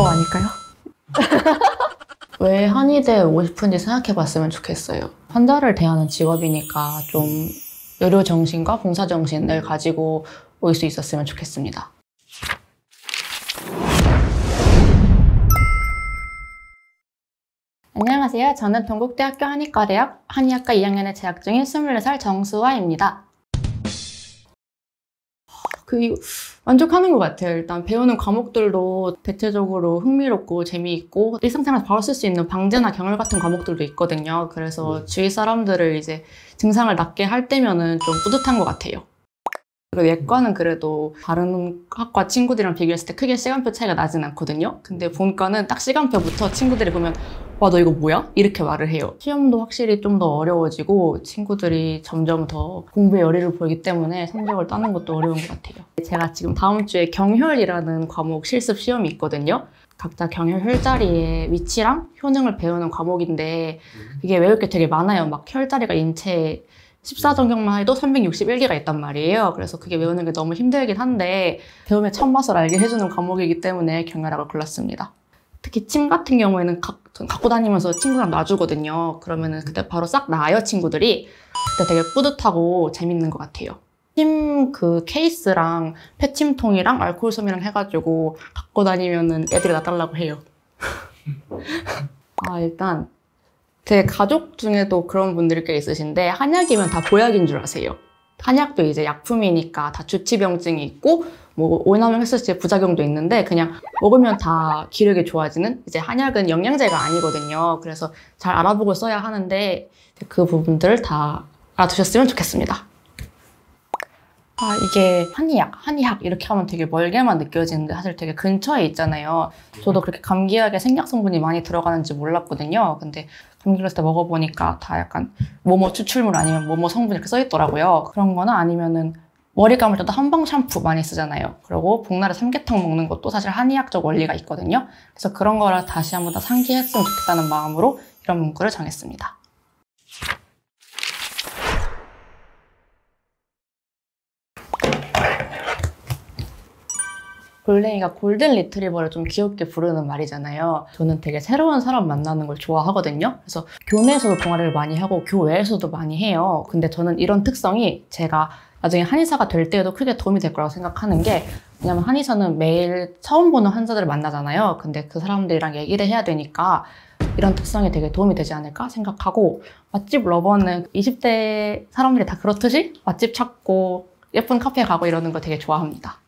아닐까요? 왜 한의대에 오고 싶은지 생각해봤으면 좋겠어요. 환자를 대하는 직업이니까 좀 의료정신과 봉사정신을 가지고 올 수 있었으면 좋겠습니다. 안녕하세요. 저는 동국대학교 한의과대학 한의학과 2학년에 재학 중인 24살 정수아입니다. 만족하는 것 같아요. 일단 배우는 과목들도 대체적으로 흥미롭고 재미있고 일상생활에서 바로 쓸 수 있는 방제나 경혈 같은 과목들도 있거든요. 그래서 주위 사람들을 이제 증상을 낫게 할 때면은 좀 뿌듯한 것 같아요. 그리고 예과는 그래도 다른 학과 친구들이랑 비교했을 때 크게 시간표 차이가 나진 않거든요. 근데 본과는 딱 시간표부터 친구들이 보면 와, 너 이거 뭐야? 이렇게 말을 해요. 시험도 확실히 좀 더 어려워지고 친구들이 점점 더 공부에 열의를 보이기 때문에 성적을 따는 것도 어려운 것 같아요. 제가 지금 다음 주에 경혈이라는 과목 실습 시험이 있거든요. 각자 경혈 혈자리의 위치랑 효능을 배우는 과목인데 이게 외울 게 되게 많아요. 막 혈자리가 인체에 14정경만 해도 361개가 있단 말이에요. 그래서 그게 외우는 게 너무 힘들긴 한데 배우면 첫맛을 알게 해주는 과목이기 때문에 경혈학을 골랐습니다. 특히 침 같은 경우에는 갖고 다니면서 친구랑 놔주거든요. 그러면은 그때 바로 싹 나아요, 친구들이. 그때 되게 뿌듯하고 재밌는 것 같아요. 침 케이스랑 패침통이랑 알코올솜이랑 해가지고 갖고 다니면은 애들이 놔달라고 해요. 일단 제 가족 중에도 그런 분들이 꽤 있으신데 한약이면 다 보약인 줄 아세요. 한약도 이제 약품이니까 다 주치병증이 있고 뭐 오남용 했을 때 부작용도 있는데 그냥 먹으면 다 기력이 좋아지는, 이제 한약은 영양제가 아니거든요. 그래서 잘 알아보고 써야 하는데 그 부분들을 다 알아두셨으면 좋겠습니다. 이게 한의학 이렇게 하면 되게 멀게만 느껴지는데 사실 되게 근처에 있잖아요. 저도 그렇게 감기약에 생약 성분이 많이 들어가는지 몰랐거든요. 근데 감기 걸렸을 때 먹어보니까 다 약간 뭐뭐 추출물 아니면 뭐뭐 성분 이렇게 써있더라고요. 그런 거나 아니면은 머리 감을 때도 한방 샴푸 많이 쓰잖아요. 그리고 복날에 삼계탕 먹는 것도 사실 한의학적 원리가 있거든요. 그래서 그런 거를 다시 한번 더 상기했으면 좋겠다는 마음으로 이런 문구를 정했습니다. 골랭이가 골든 리트리버를 좀 귀엽게 부르는 말이잖아요. 저는 되게 새로운 사람 만나는 걸 좋아하거든요. 그래서 교내에서도 동아리를 많이 하고 교외에서도 많이 해요. 근데 저는 이런 특성이 제가 나중에 한의사가 될 때에도 크게 도움이 될 거라고 생각하는 게, 왜냐면 한의사는 매일 처음 보는 환자들을 만나잖아요. 근데 그 사람들이랑 얘기를 해야 되니까 이런 특성이 되게 도움이 되지 않을까 생각하고, 맛집 러버는 20대 사람들이 다 그렇듯이 맛집 찾고 예쁜 카페 가고 이러는 거 되게 좋아합니다.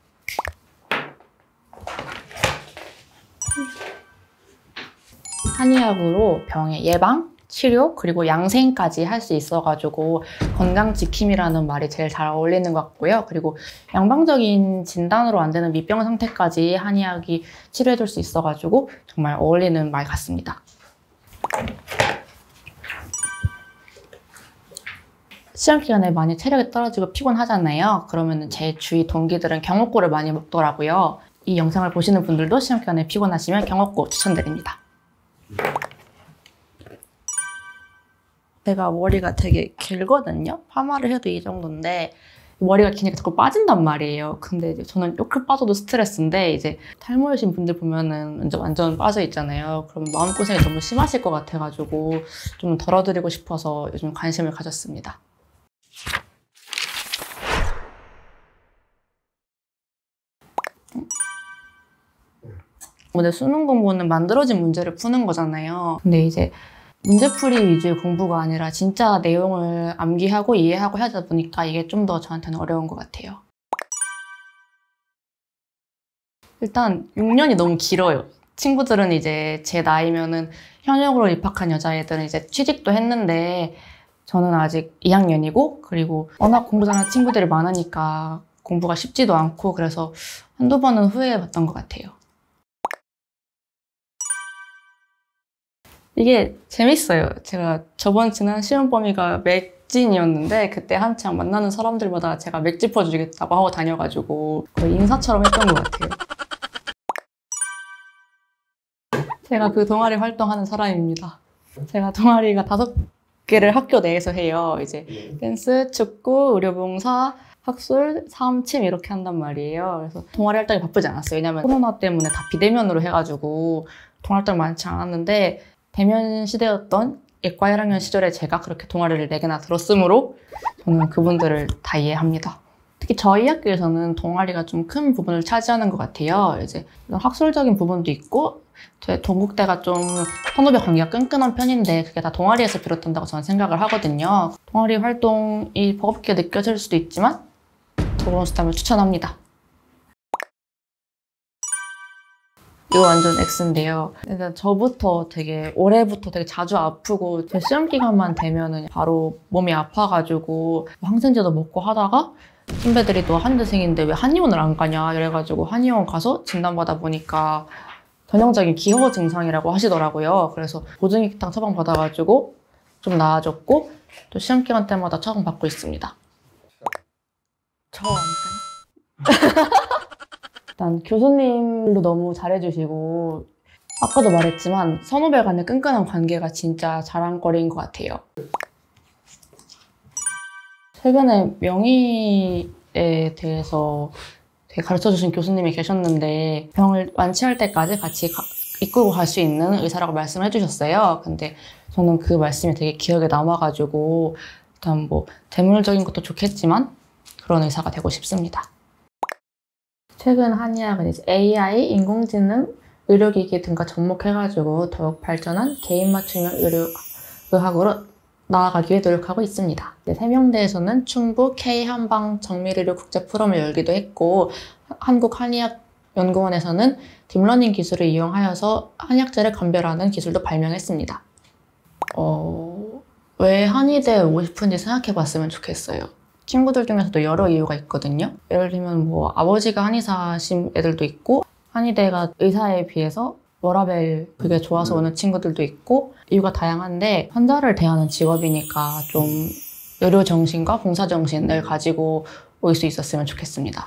한의학으로 병의 예방, 치료, 그리고 양생까지 할 수 있어가지고 건강지킴이라는 말이 제일 잘 어울리는 것 같고요. 그리고 양방적인 진단으로 안 되는 미병 상태까지 한의학이 치료해줄 수 있어가지고 정말 어울리는 말 같습니다. 시험 기간에 많이 체력이 떨어지고 피곤하잖아요. 그러면 제 주위 동기들은 경옥고를 많이 먹더라고요. 이 영상을 보시는 분들도 시험 기간에 피곤하시면 경옥고 추천드립니다. 제가 머리가 되게 길거든요? 파마를 해도 이 정도인데 머리가 기니까 자꾸 빠진단 말이에요. 근데 이제 저는 이렇게 빠져도 스트레스인데 이제 탈모이신 분들 보면은 이제 완전 빠져 있잖아요. 그럼 마음고생이 너무 심하실 것 같아가지고 좀 덜어드리고 싶어서 요즘 관심을 가졌습니다. 근데 수능 공부는 만들어진 문제를 푸는 거잖아요. 근데 이제 문제풀이 위주의 공부가 아니라 진짜 내용을 암기하고 이해하고 하다 보니까 이게 좀 더 저한테는 어려운 것 같아요. 일단 6년이 너무 길어요. 친구들은 이제 제 나이면은 현역으로 입학한 여자애들은 이제 취직도 했는데 저는 아직 2학년이고, 그리고 워낙 공부 잘하는 친구들이 많으니까 공부가 쉽지도 않고, 그래서 한두 번은 후회해봤던 것 같아요. 이게 재밌어요. 제가 지난 시험 범위가 맥진이었는데 그때 한창 만나는 사람들마다 제가 맥 짚어주겠다고 하고 다녀가지고 거의 인사처럼 했던 것 같아요. 제가 그 동아리 활동하는 사람입니다. 제가 동아리가 5개를 학교 내에서 해요. 이제 댄스, 축구, 의료봉사, 학술, 사암침 이렇게 한단 말이에요. 그래서 동아리 활동이 바쁘지 않았어요. 왜냐면 코로나 때문에 다 비대면으로 해가지고 동아리 활동이 많지 않았는데 대면 시대였던 예과 1학년 시절에 제가 그렇게 동아리를 4개나 들었으므로 저는 그분들을 다 이해합니다. 특히 저희 학교에서는 동아리가 좀 큰 부분을 차지하는 것 같아요. 이제 학술적인 부분도 있고 저희 동국대가 좀 선후배 관계가 끈끈한 편인데 그게 다 동아리에서 비롯된다고 저는 생각을 하거든요. 동아리 활동이 버겁게 느껴질 수도 있지만 더불어스타면 추천합니다. 이거 완전 X인데요. 일단 저부터 되게 올해부터 되게 자주 아프고 제 시험 기간만 되면은 바로 몸이 아파가지고 항생제도 먹고 하다가 선배들이 너 한의대생인데 왜 한의원을 안 가냐 이래가지고 한의원 가서 진단받아 보니까 전형적인 기허 증상이라고 하시더라고요. 그래서 보증익당 처방 받아가지고 좀 나아졌고 또 시험 기간 때마다 처방 받고 있습니다. 저 아닐까요? 일단 교수님도 너무 잘해주시고 아까도 말했지만 선후배 간의 끈끈한 관계가 진짜 자랑거리인 것 같아요. 최근에 명의에 대해서 되게 가르쳐주신 교수님이 계셨는데 병을 완치할 때까지 같이 이끌고 갈 수 있는 의사라고 말씀을 해주셨어요. 근데 저는 그 말씀이 되게 기억에 남아가지고 일단 뭐 재물적인 것도 좋겠지만 그런 의사가 되고 싶습니다. 최근 한의학은 이제 AI, 인공지능, 의료기기 등과 접목해가지고 더욱 발전한 개인 맞춤형 의학으로 나아가기 위해 노력하고 있습니다. 세명대에서는 충북 K한방 정밀의료 국제 포럼을 열기도 했고 한국한의학연구원에서는 딥러닝 기술을 이용하여서 한약재를 감별하는 기술도 발명했습니다. 왜 한의대에 오고 싶은지 생각해봤으면 좋겠어요. 친구들 중에서도 여러 이유가 있거든요. 예를 들면 뭐 아버지가 한의사신 애들도 있고 한의대가 의사에 비해서 워라밸 그게 좋아서 오는 친구들도 있고 이유가 다양한데 환자를 대하는 직업이니까 좀 의료정신과 봉사정신을 가지고 올 수 있었으면 좋겠습니다.